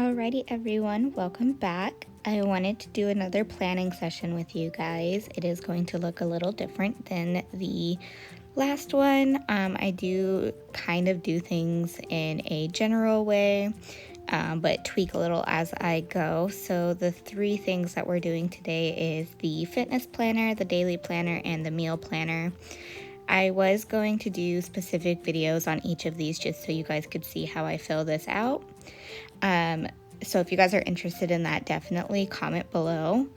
Alrighty everyone, welcome back. I wanted to do another planning session with you guys. It is going to look a little different than the last one. I do kind of do things in a general way, but tweak a little as I go. So the three things that we're doing today is the fitness planner, the daily planner, and the meal planner. I was going to do specific videos on each of these just so you guys could see how I fill this out. So if you guys are interested in that, definitely comment below.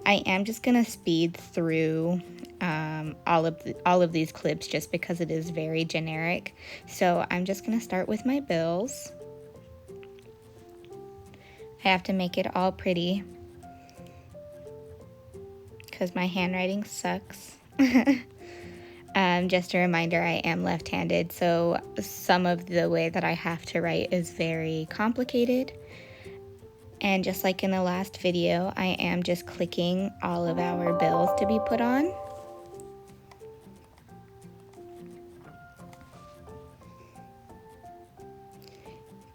I am just gonna speed through all of these clips just because it is very generic. So I'm just gonna start with my bills. I have to make it all pretty because my handwriting sucks. Just a reminder, I am left-handed, so some of the way that I have to write is very complicated. And just like in the last video, I am just clicking all of our bills to be put on.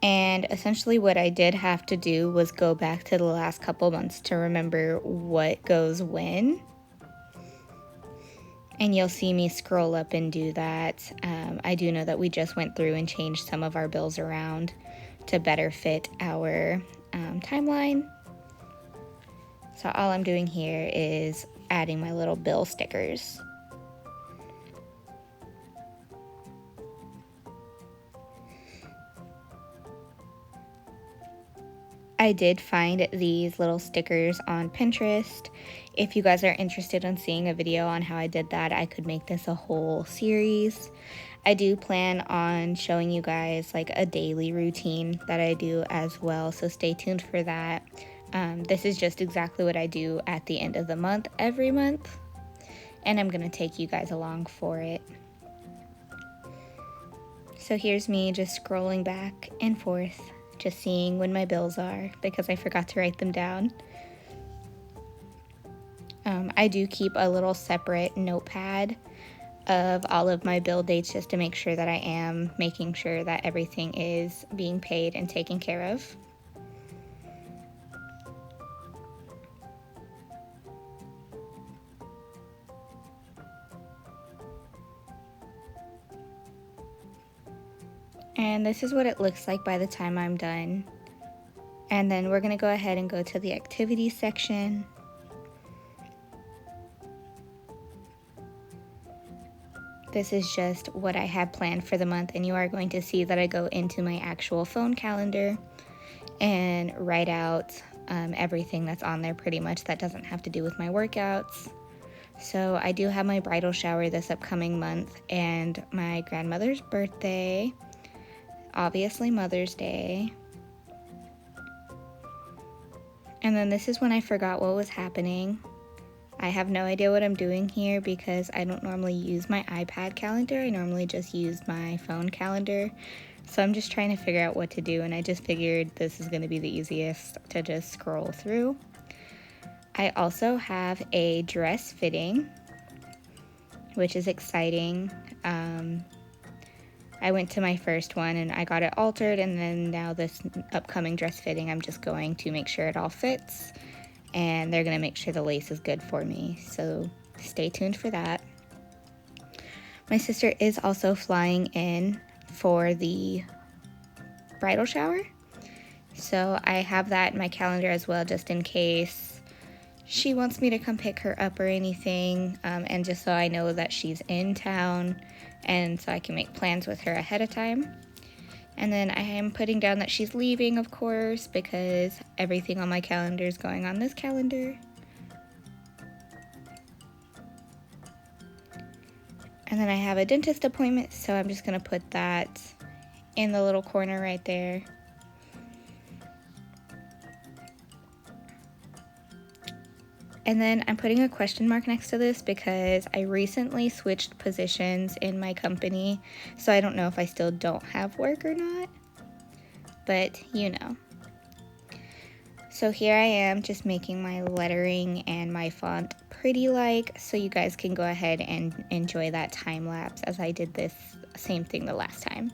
And essentially what I did have to do was go back to the last couple months to remember what goes when. And you'll see me scroll up and do that. I do know that we just went through and changed some of our bills around to better fit our timeline. So all I'm doing here is adding my little bill stickers. I did find these little stickers on Pinterest. If you guys are interested in seeing a video on how I did that, I could make this a whole series. I do plan on showing you guys like a daily routine that I do as well, so stay tuned for that. This is just exactly what I do at the end of the month every month, and I'm gonna take you guys along for it. So here's me just scrolling back and forth, just seeing when my bills are because I forgot to write them down. I do keep a little separate notepad of all of my bill dates just to make sure that I am making sure that everything is being paid and taken care of. And this is what it looks like by the time I'm done. And then we're gonna go ahead and go to the activities section. This is just what I had planned for the month, and you are going to see that I go into my actual phone calendar and write out everything that's on there pretty much that doesn't have to do with my workouts. So I do have my bridal shower this upcoming month and my grandmother's birthday, obviously Mother's Day. And then this is when I forgot what was happening. I have no idea what I'm doing here because I don't normally use my iPad calendar. I normally just use my phone calendar. So I'm just trying to figure out what to do, and I just figured this is going to be the easiest to just scroll through. I also have a dress fitting, which is exciting. I went to my first one and I got it altered, and then now this upcoming dress fitting, I'm just going to make sure it all fits, and they're gonna make sure the lace is good for me, so stay tuned for that. My sister is also flying in for the bridal shower, so I have that in my calendar as well, just in case she wants me to come pick her up or anything, and just so I know that she's in town and so I can make plans with her ahead of time. And then I am putting down that she's leaving, of course, because everything on my calendar is going on this calendar. And then I have a dentist appointment, so I'm just gonna put that in the little corner right there. And then I'm putting a question mark next to this because I recently switched positions in my company, so I don't know if I still don't have work or not, but you know. So here I am just making my lettering and my font pretty like, so you guys can go ahead and enjoy that time lapse as I did this same thing the last time.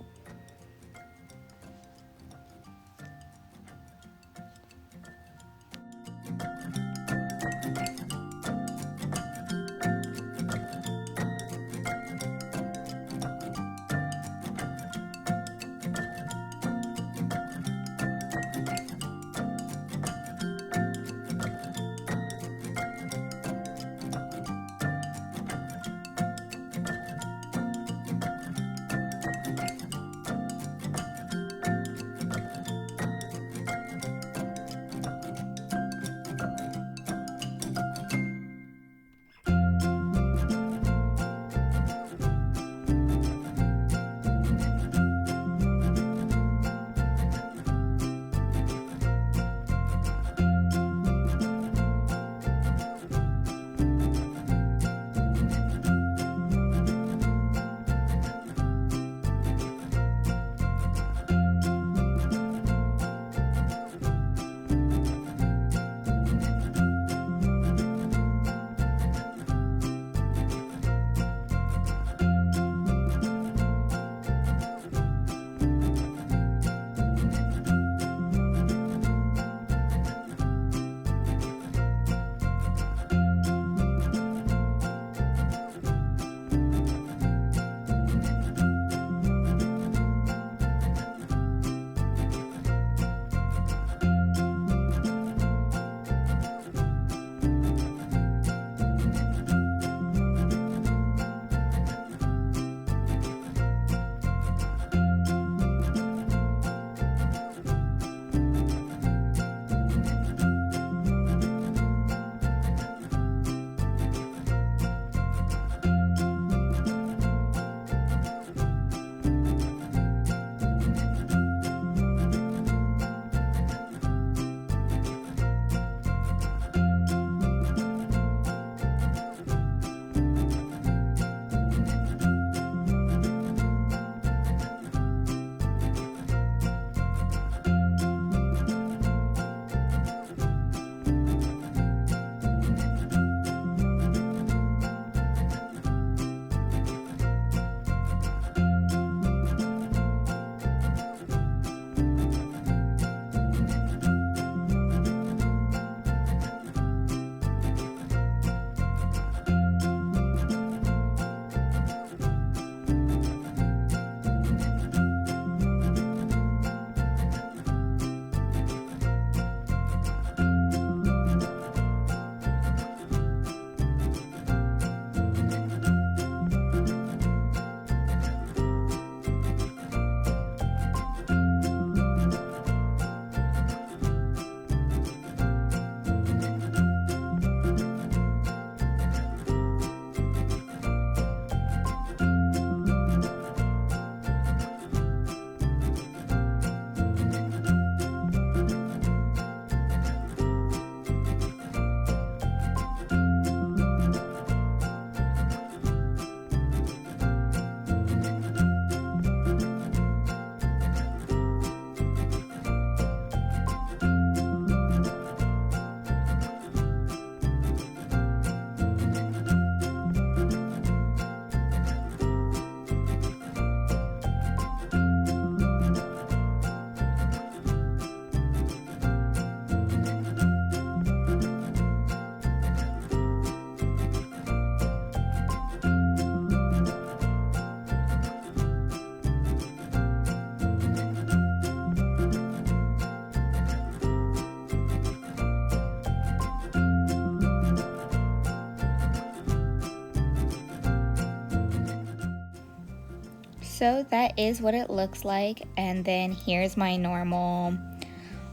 So that is what it looks like, and then here's my normal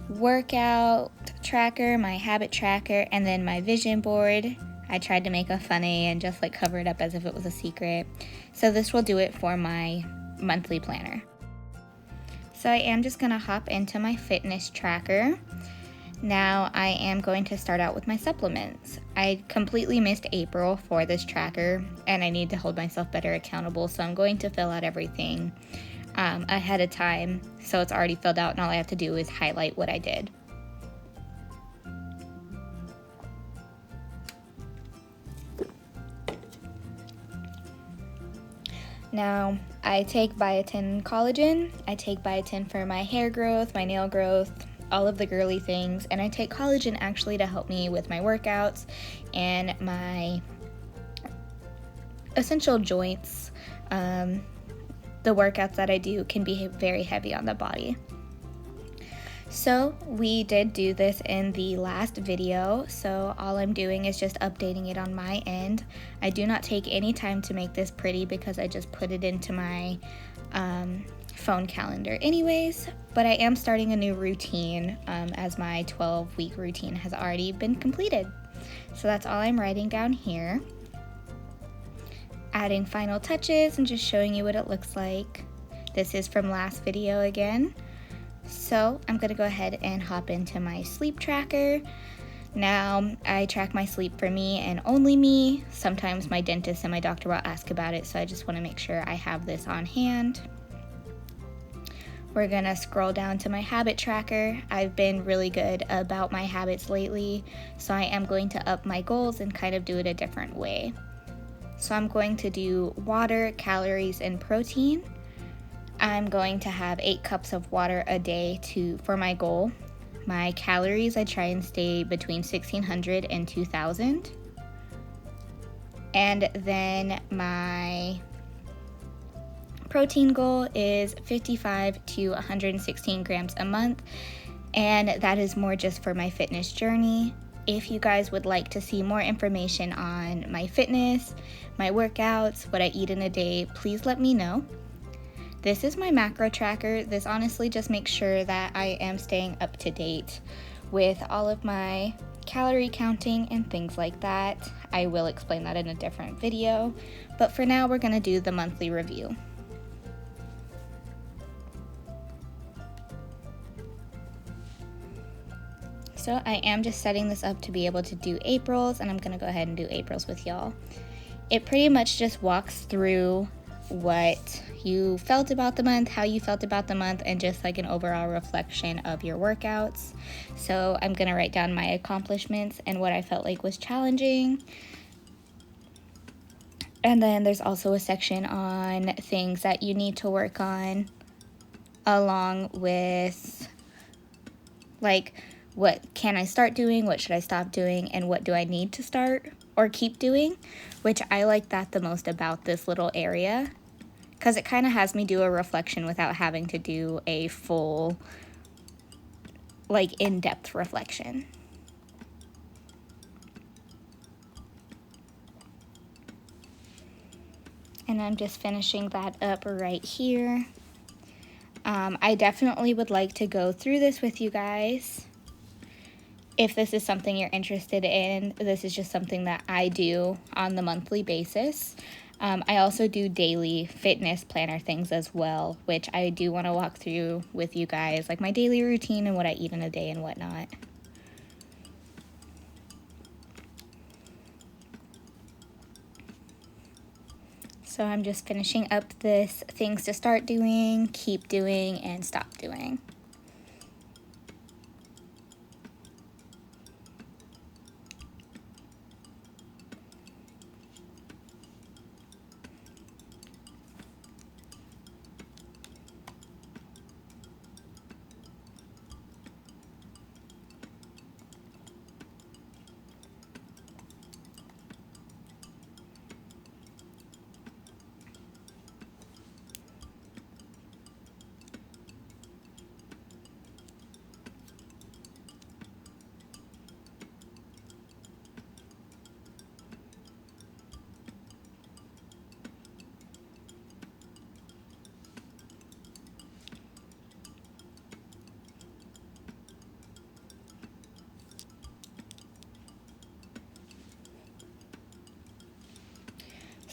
workout tracker, my habit tracker, and then my vision board. I tried to make a funny and just like cover it up as if it was a secret. So this will do it for my monthly planner. So I am just gonna hop into my fitness tracker. Now I am going to start out with my supplements. I completely missed April for this tracker and I need to hold myself better accountable, so I'm going to fill out everything ahead of time so it's already filled out and all I have to do is highlight what I did. Now, I take biotin collagen, I take biotin for my hair growth, my nail growth, all of the girly things, and I take collagen actually to help me with my workouts and my essential joints. The workouts that I do can be very heavy on the body. So we did do this in the last video, so all I'm doing is just updating it on my end. I do not take any time to make this pretty because I just put it into my phone calendar anyways, but I am starting a new routine as my 12-week routine has already been completed. So that's all I'm writing down here. Adding final touches and just showing you what it looks like. This is from last video again. So I'm gonna go ahead and hop into my sleep tracker. Now I track my sleep for me and only me. Sometimes my dentist and my doctor will ask about it, so I just wanna make sure I have this on hand. We're gonna scroll down to my habit tracker. I've been really good about my habits lately, so I am going to up my goals and kind of do it a different way. So I'm going to do water, calories, and protein. I'm going to have 8 cups of water a day for my goal. My calories, I try and stay between 1,600 and 2,000. And then my protein goal is 55 to 116 grams a month. And that is more just for my fitness journey. If you guys would like to see more information on my fitness, my workouts, what I eat in a day, please let me know. This is my macro tracker. This honestly just makes sure that I am staying up to date with all of my calorie counting and things like that. I will explain that in a different video, but for now we're gonna do the monthly review. So I am just setting this up to be able to do April's, and I'm gonna go ahead and do April's with y'all. It pretty much just walks through what you felt about the month, how you felt about the month, and just like an overall reflection of your workouts. So I'm gonna write down my accomplishments and what I felt like was challenging. And then there's also a section on things that you need to work on, along with like what can I start doing, what should I stop doing, and what do I need to start or keep doing, which I like that the most about this little area, because it kind of has me do a reflection without having to do a full, like, in-depth reflection. And I'm just finishing that up right here. I definitely would like to go through this with you guys. If this is something you're interested in, this is just something that I do on the monthly basis. I also do daily fitness planner things as well, which I do want to walk through with you guys, like my daily routine and what I eat in a day and whatnot. So I'm just finishing up this things to start doing, keep doing, and stop doing.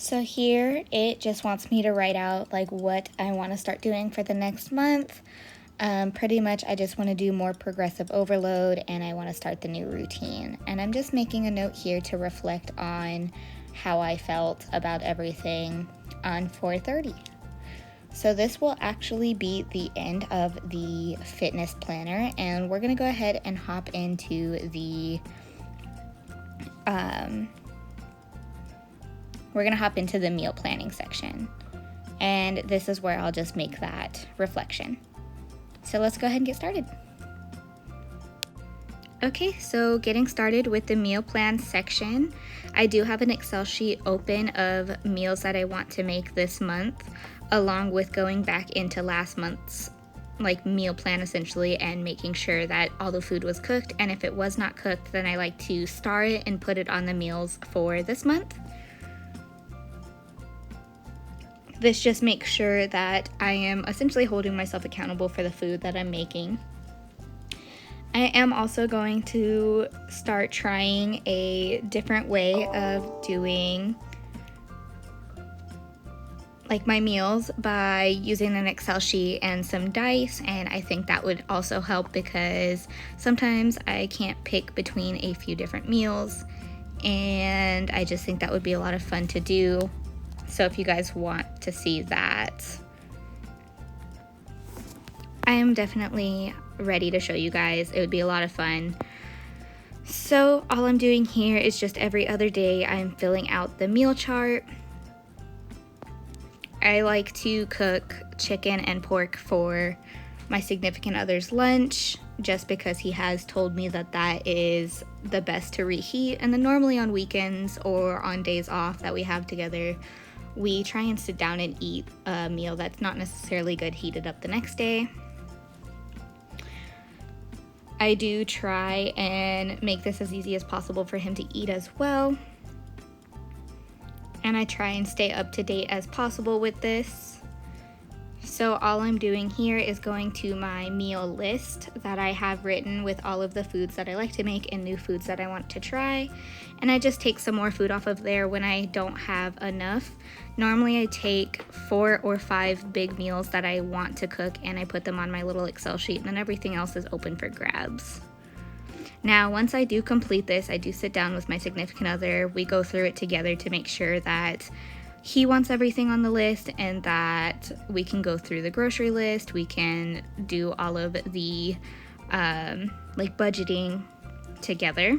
So here it just wants me to write out like what I want to start doing for the next month. Pretty much I just want to do more progressive overload and I want to start the new routine. And I'm just making a note here to reflect on how I felt about everything on 4/30. So this will actually be the end of the fitness planner, and we're gonna go ahead and hop into the meal planning section. And this is where I'll just make that reflection. So let's go ahead and get started. Okay, so getting started with the meal plan section, I do have an Excel sheet open of meals that I want to make this month, along with going back into last month's meal plan essentially and making sure that all the food was cooked, and if it was not cooked, then I like to star it and put it on the meals for this month. This just makes sure that I am essentially holding myself accountable for the food that I'm making. I am also going to start trying a different way of doing my meals by using an Excel sheet and some dice, and I think that would also help because sometimes I can't pick between a few different meals, and I just think that would be a lot of fun to do. So if you guys want to see that, I am definitely ready to show you guys. It would be a lot of fun. So all I'm doing here is just every other day I'm filling out the meal chart. I like to cook chicken and pork for my significant other's lunch just because he has told me that that is the best to reheat, and then normally on weekends or on days off that we have together, we try and sit down and eat a meal that's not necessarily good heated up the next day. I do try and make this as easy as possible for him to eat as well. And I try and stay up to date as possible with this. So all I'm doing here is going to my meal list that I have written with all of the foods that I like to make and new foods that I want to try. And I just take some more food off of there when I don't have enough. Normally I take 4 or 5 big meals that I want to cook and I put them on my little Excel sheet, and then everything else is open for grabs. Now, once I do complete this, I do sit down with my significant other. We go through it together to make sure that he wants everything on the list and that we can go through the grocery list. We can do all of the budgeting together.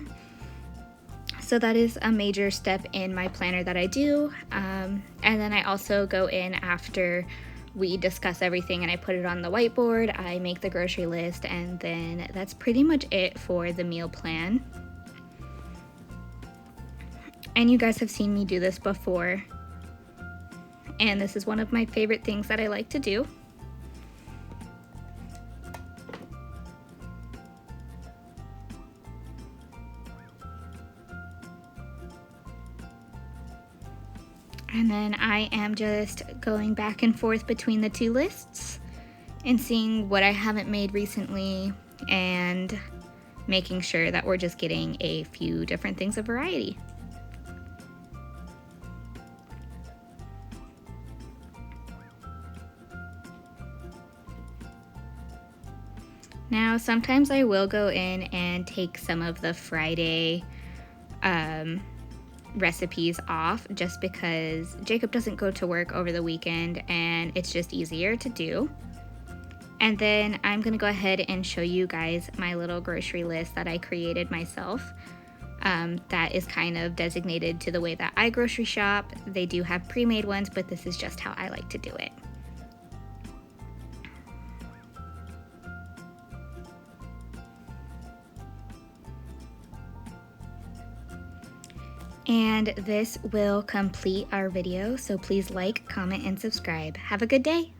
So that is a major step in my planner that I do. And then I also go in after we discuss everything and I put it on the whiteboard. I make the grocery list, and then that's pretty much it for the meal plan. And you guys have seen me do this before, and this is one of my favorite things that I like to do. And then I am just going back and forth between the two lists and seeing what I haven't made recently and making sure that we're just getting a few different things of variety. Now, sometimes I will go in and take some of the Friday recipes off just because Jacob doesn't go to work over the weekend and it's just easier to do. And then I'm gonna go ahead and show you guys my little grocery list that I created myself. That is kind of designated to the way that I grocery shop. They do have pre-made ones, but this is just how I like to do it. And this will complete our video, so please like, comment, and subscribe. Have a good day.